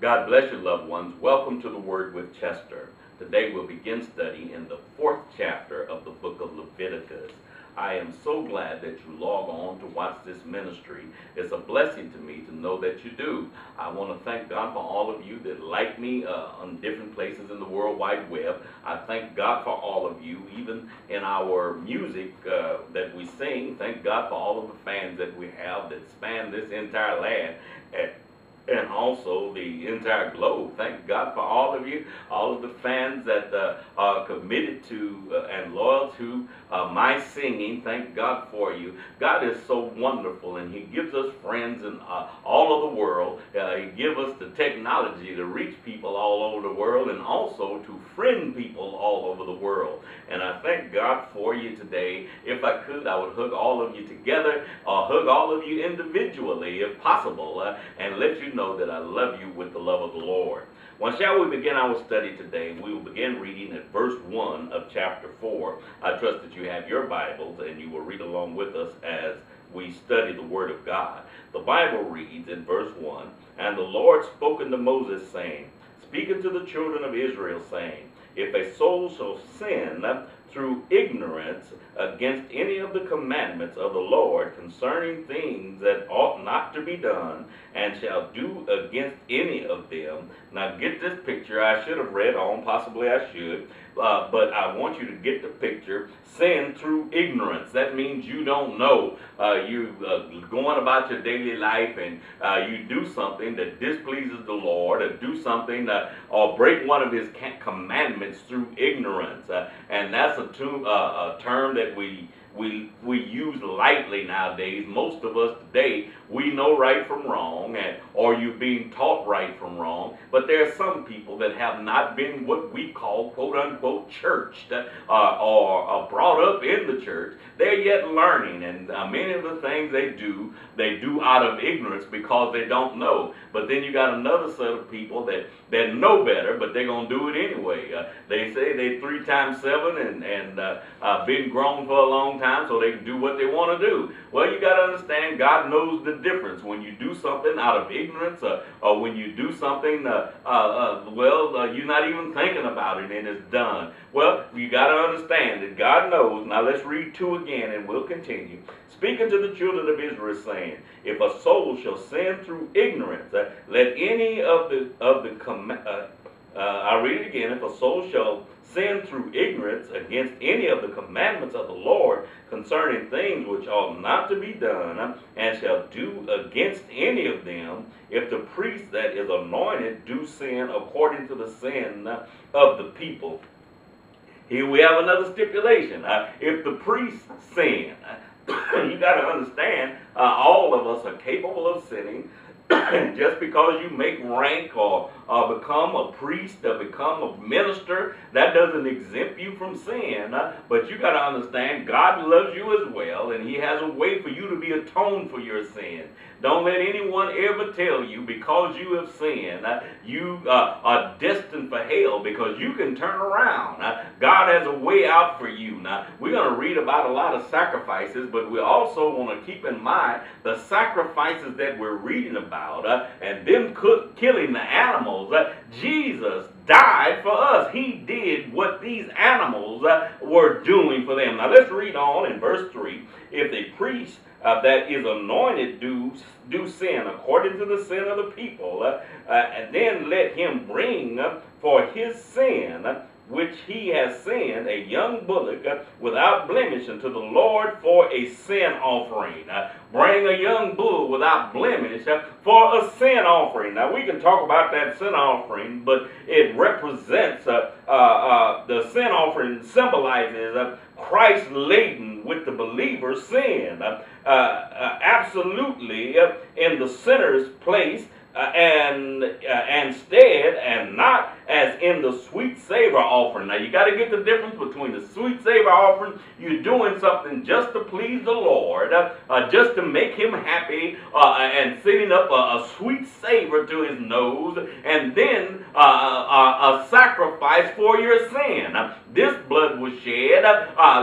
God bless you, loved ones. Welcome to the Word with Chester. Today we'll begin study in the 4th chapter of the book of Leviticus. I am so glad that you log on to watch this ministry. It's a blessing to me to know that you do. I want to thank God for all of you that like me on different places in the World Wide Web. I thank God for all of you, even in our music that we sing. Thank God for all of the fans that we have that span this entire land and also the entire globe. Thank God for all of you, all of the fans that are committed to and loyal to my singing. Thank God for you. God is so wonderful, and He gives us friends in all of the world. He gives us the technology to reach people all over the world and also to friend people all over the world. And I thank God for you today. If I could, I would hug all of you together or hug all of you individually if possible and let you know that I love you with the love of the Lord. Well, shall we begin our study today? We will begin reading at verse 1 of chapter 4. I trust that you have your Bibles and you will read along with us as we study the Word of God. The Bible reads in verse 1, "And the Lord spoke unto Moses, saying, Speak unto the children of Israel, saying, If a soul shall sin through ignorance against any of the commandments of the Lord concerning things that ought not to be done, and shall do against any of them." Now get this picture. I should have read on, possibly I should, but I want you to get the picture. Sin through ignorance. That means you don't know. You going about your daily life and you do something that displeases the Lord, or do something or break one of His commandments through ignorance. And that's a term that we use lightly nowadays. Most of us today, we know right from wrong, or you're being taught right from wrong. But there are some people that have not been what we call, quote unquote, churched or brought up in the church. They're yet learning, and many of the things they do out of ignorance because they don't know. But then you got another set of people that know better, but they're going to do it anyway. They say they 3 times 7 and been grown for a long time, so they can do what they want to do. Well, you got to understand, God knows the difference when you do something out of ignorance, or when you do something, you're not even thinking about it and it's done. Well, you got to understand that God knows. Now let's read 2 again and we'll continue. "Speaking to the children of Israel, saying, If a soul shall sin through ignorance, let any of the I'll read it again. "If a soul shall sin through ignorance against any of the commandments of the Lord concerning things which ought not to be done, and shall do against any of them, if the priest that is anointed do sin according to the sin of the people." Here we have another stipulation. If the priest sin, you got to understand, all of us are capable of sinning. Just because you make rank or become a priest or become a minister, that doesn't exempt you from sin. But you got to understand, God loves you as well, and He has a way for you to be atoned for your sin. Don't let anyone ever tell you because you have sinned, you are destined for hell, because you can turn around. God has a way out for you. Now, we're going to read about a lot of sacrifices, but we also want to keep in mind the sacrifices that we're reading about and them killing the animals. Jesus died for us. He did what these animals were doing for them. Now let's read on in verse 3. "If a priest that is anointed do sin according to the sin of the people, and then let him bring for his sin which he has sinned a young bullock without blemish unto the Lord for a sin offering." Bring a young bull without blemish for a sin offering. Now we can talk about that sin offering, but it represents the sin offering symbolizes Christ laden with the believer's sin, absolutely in the sinner's place and stead, and not as in the sweet savor offering. Now you got to get the difference between the sweet savor offering. You're doing something just to please the Lord, just to make him happy, and sending up a sweet savor to his nose, and then a sacrifice for your sin. This blood was shed.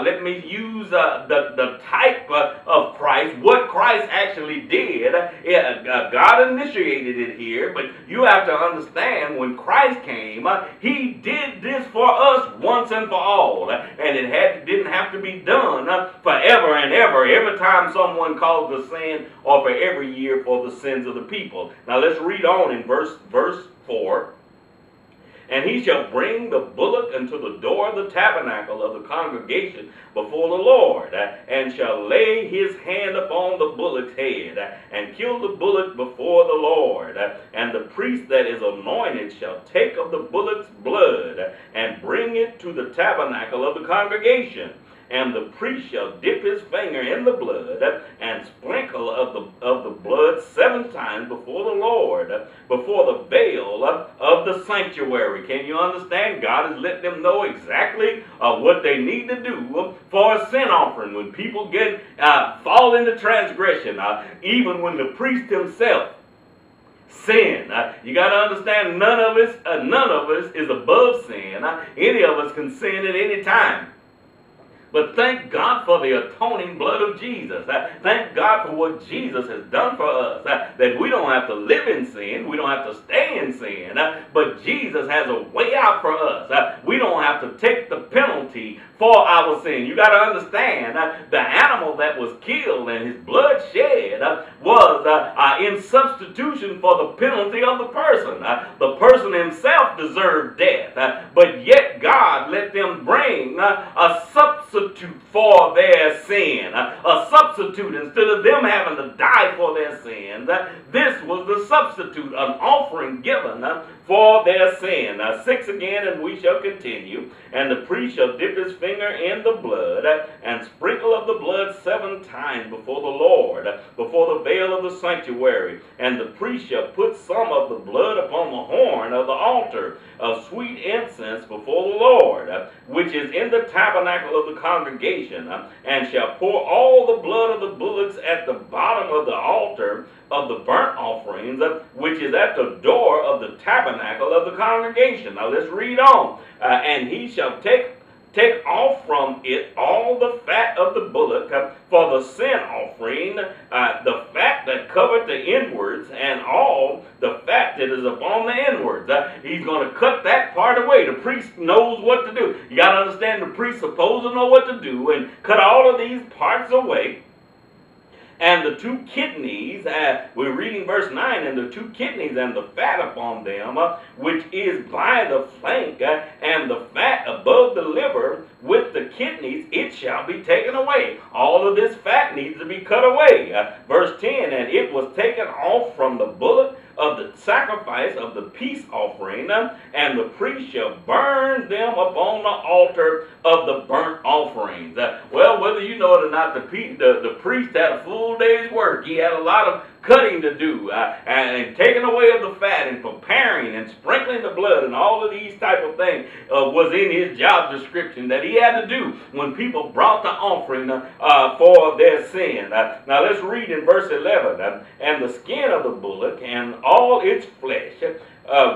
Let me use the type of Christ, what Christ actually did. God initiated it here, but you have to understand when Christ came, he did this for us once and for all, and it didn't have to be done forever and ever, every time someone calls the sin, or for every year for the sins of the people. Now let's read on in verse 4. And he shall bring the bullock unto the door of the tabernacle of the congregation before the Lord, and shall lay his hand upon the bullock's head, and kill the bullock before the Lord. And the priest that is anointed shall take of the bullock's blood, and bring it to the tabernacle of the congregation. And the priest shall dip his finger in the blood, and sprinkle of the blood 7 times before the Lord, before the veil of the sanctuary. Can you understand? God is letting them know exactly what they need to do for a sin offering. When people fall into transgression, even when the priest himself sin. You got to understand, none of us is above sin. Any of us can sin at any time. But thank God for the atoning blood of Jesus. Thank God for what Jesus has done for us. That we don't have to live in sin. We don't have to stay in sin. But Jesus has a way out for us. We don't have to take the penalty for our sin. You got to understand, the animal that was killed and his blood shed was in substitution for the penalty of the person. The person himself deserved death. But yet God let them bring a substitute for their sin. A substitute, instead of them having to die for their sins, this was the substitute, an offering given for their sin. 6 again, and we shall continue. And the priest shall dip his finger in the blood, and sprinkle of the blood 7 times before the Lord, before the veil of the sanctuary. And the priest shall put some of the blood upon the horn of the altar of sweet incense before the Lord, which is in the tabernacle of the congregation, and shall pour all the blood of the bullocks at the bottom of the altar of the burnt offerings, which is at the door of the tabernacle of the congregation. Now let's read on. And he shall take off from it all the fat of the bullock for the sin offering, the fat that covered the inwards, and all the fat that is upon the inwards. He's going to cut that part away. The priest knows what to do. You got to understand, the priest supposed to know what to do and cut all of these parts away. And the 2 kidneys, we're reading verse 9, and the 2 kidneys and the fat upon them, which is by the flank, and the fat above the liver with the kidneys, it shall be taken away. All of this fat needs to be cut away. Verse 10, and it was taken off from the bullock of the sacrifice of the peace offering, and the priest shall burn them upon the altar of the burnt offerings. Well, whether you know it or not, the priest had a full day's work. He had a lot of cutting to do, and taking away of the fat, and preparing and sprinkling the blood, and all of these type of things was in his job description that he had to do when people brought the offering for their sin. Now let's read in verse 11. And the skin of the bullock and all its flesh,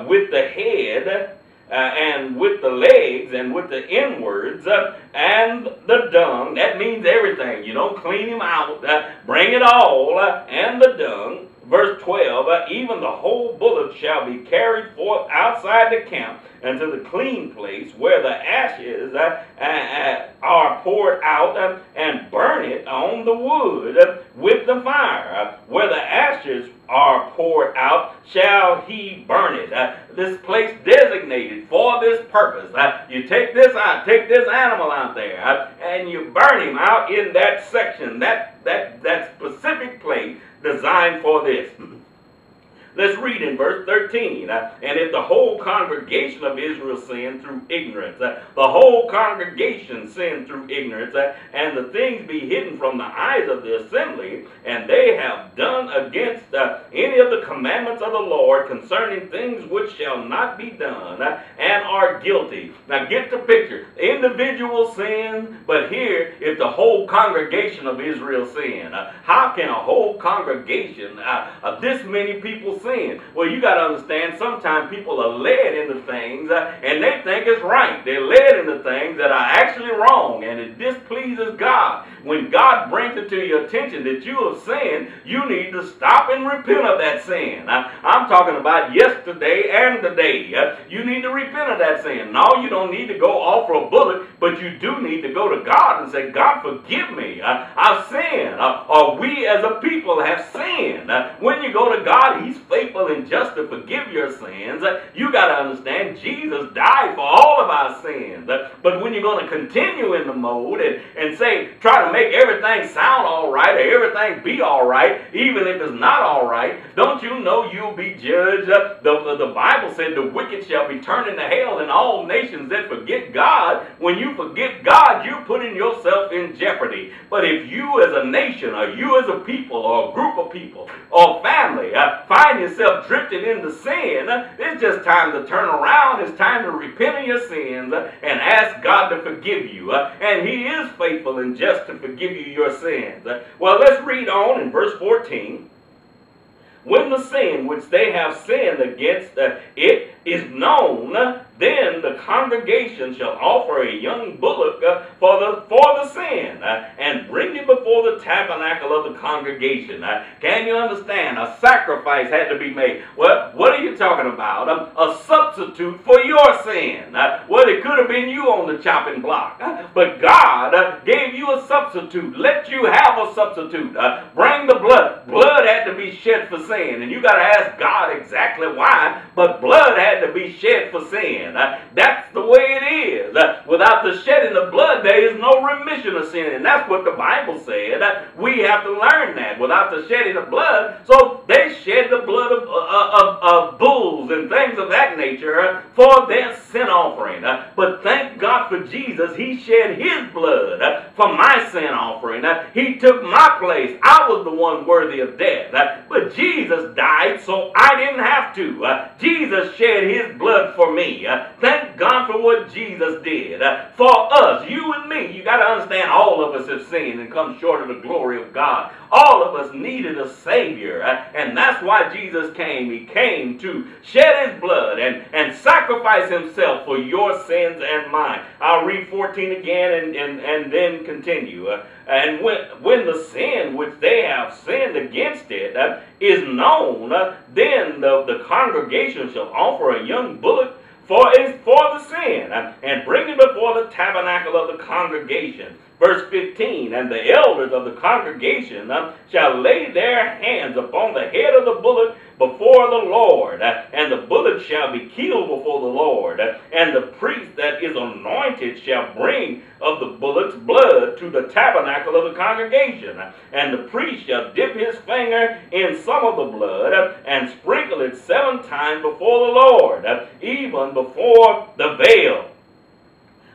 with the head, and with the legs, and with the inwards, and the dung. That means everything. You don't clean him out. Bring it all, and the dung. Verse 12, even the whole bullock shall be carried forth outside the camp into the clean place where the ashes are poured out, and burn it on the wood with the fire. Where the ashes are poured out shall he burn it. This place designated for this purpose. You take this animal out there, and you burn him out in that section, that specific place designed for this. Let's read in verse 13. And if the whole congregation of Israel sinned through ignorance, the whole congregation sinned through ignorance, and the things be hidden from the eyes of the assembly, and they have done against any of the commandments of the Lord concerning things which shall not be done, and are guilty. Now get the picture. Individual sin, but here, if the whole congregation of Israel sin, how can a whole congregation of this many people sin? Well, you got to understand, sometimes people are led into things and they think it's right. They're led into things that are actually wrong, and it displeases God. When God brings it to your attention that you have sinned, you need to stop and repent of that sin. I'm talking about yesterday and today. You need to repent of that sin. No, you don't need to go offer a bullet, but you do need to go to God and say, God, forgive me. I've sinned. Or we as a people have sinned. When you go to God, He's faithful and just to forgive your sins. You got to understand, Jesus died for all of our sins. But when you're going to continue in the mode and say, try to make everything sound all right or everything be all right, even if it's not all right, don't you know you'll be judged? The Bible said the wicked shall be turned into hell, and all nations that forget God. When you forget God, you're putting yourself in jeopardy. But if you as a nation, or you as a people, or a group of people, or family, find yourself drifted into sin, it's just time to turn around. It's time to repent of your sins and ask God to forgive you. And He is faithful and just to forgive you your sins. Well, let's read on in verse 14. When the sin which they have sinned against it is known, then the congregation shall offer a young bullock for the sin, and bring it before the tabernacle of the congregation. Can you understand? A sacrifice had to be made. Well, what are you talking about? A substitute for your sin. Well, it could have been you on the chopping block, but God gave you a substitute. Let you have a substitute. Bring the blood. Blood had to be shed for sin, and you got to ask God exactly why, but blood had to be shed for sin. That's the way it is. Without the shedding of blood, there is no remission of sin. And that's what the Bible said. We have to learn that. Without the shedding of blood, so they shed the blood of bulls and things of that nature for their sin offering. But thank God for Jesus. He shed His blood for my sin offering. He took my place. I was the one worthy of death. But Jesus died so I didn't have to. Jesus shed His blood for me. Thank God for what Jesus did for us, you and me. You got to understand, all of us have sinned and come short of the glory of God. All of us needed a Savior, and that's why Jesus came. He came to shed His blood and sacrifice Himself for your sins and mine. I'll read 14 again and then continue. And when the sin which they have sinned against it is known, then the congregation shall offer a young bullock for the sin, and bring it before the tabernacle of the congregation. Verse 15, and the elders of the congregation shall lay their hands upon the head of the bullock before the Lord, and the bullock shall be killed before the Lord, and the priest that is anointed shall bring of the bullock's blood to the tabernacle of the congregation, and the priest shall dip his finger in some of the blood, and sprinkle it 7 times before the Lord, even before the veil.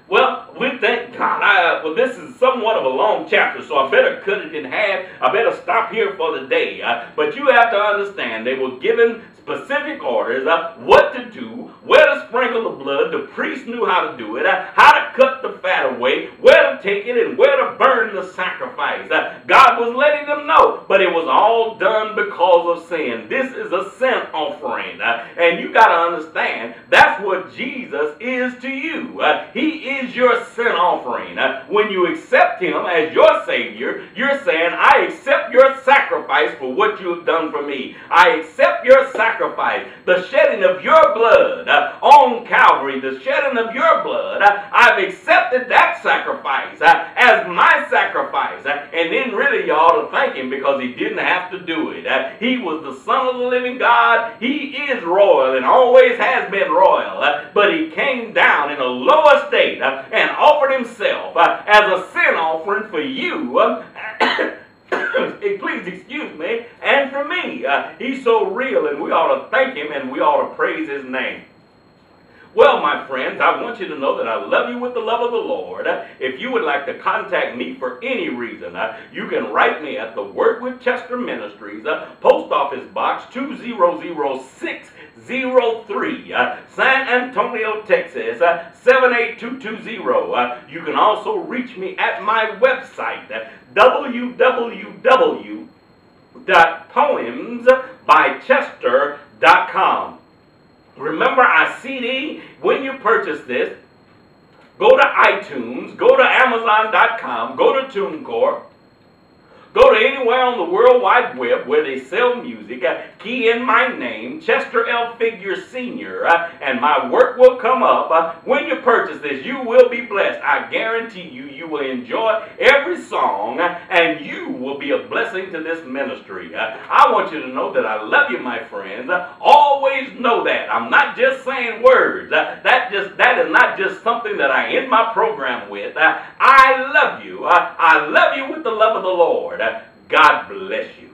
Well, we thank God. Well, this is somewhat of a long chapter, so I better cut it in half. I better stop here for the day. But you have to understand, they were given specific orders what to do, where to sprinkle the blood. The priest knew how to do it, how to cut the fat away, where to take it, and where to burn the sacrifice. God was letting them know, but it was all done because of sin. This is a sin offering, and you got to understand, that's what Jesus is to you. He is your sin offering. When you accept Him as your Savior, you're saying, I accept your sacrifice for what you have done for me. I accept your sacrifice, the shedding of your blood on Calvary, the shedding of your blood. I've accepted that sacrifice as my sacrifice. And then really you ought to thank Him, because He didn't have to do it. He was the Son of the living God. He is royal and always has been royal. But He came down in a lower state and offered Himself as a sin offering for you please excuse me, and for me. He's so real, and we ought to thank him, and we ought to praise his name. Well, my friends, I want you to know that I love you with the love of the Lord. If you would like to contact me for any reason, you can write me at the Word with Chester Ministries, Post Office Box 2000603, San Antonio, Texas, 78220. You can also reach me at my website, www.poemsbychester.com. Remember our CD, when you purchase this, go to iTunes, go to Amazon.com, go to TuneCore, go to anywhere on the World Wide Web where they sell music, key in my name, Chester L. Figure Sr., and my work will come up. When you purchase this, you will be blessed. I guarantee you, you will enjoy every song, and you will be a blessing to this ministry. I want you to know that I love you, my friends. Always know that. I'm not just saying words. That is not just something that I end my program with. I love you. I love you with the love of the Lord. God bless you.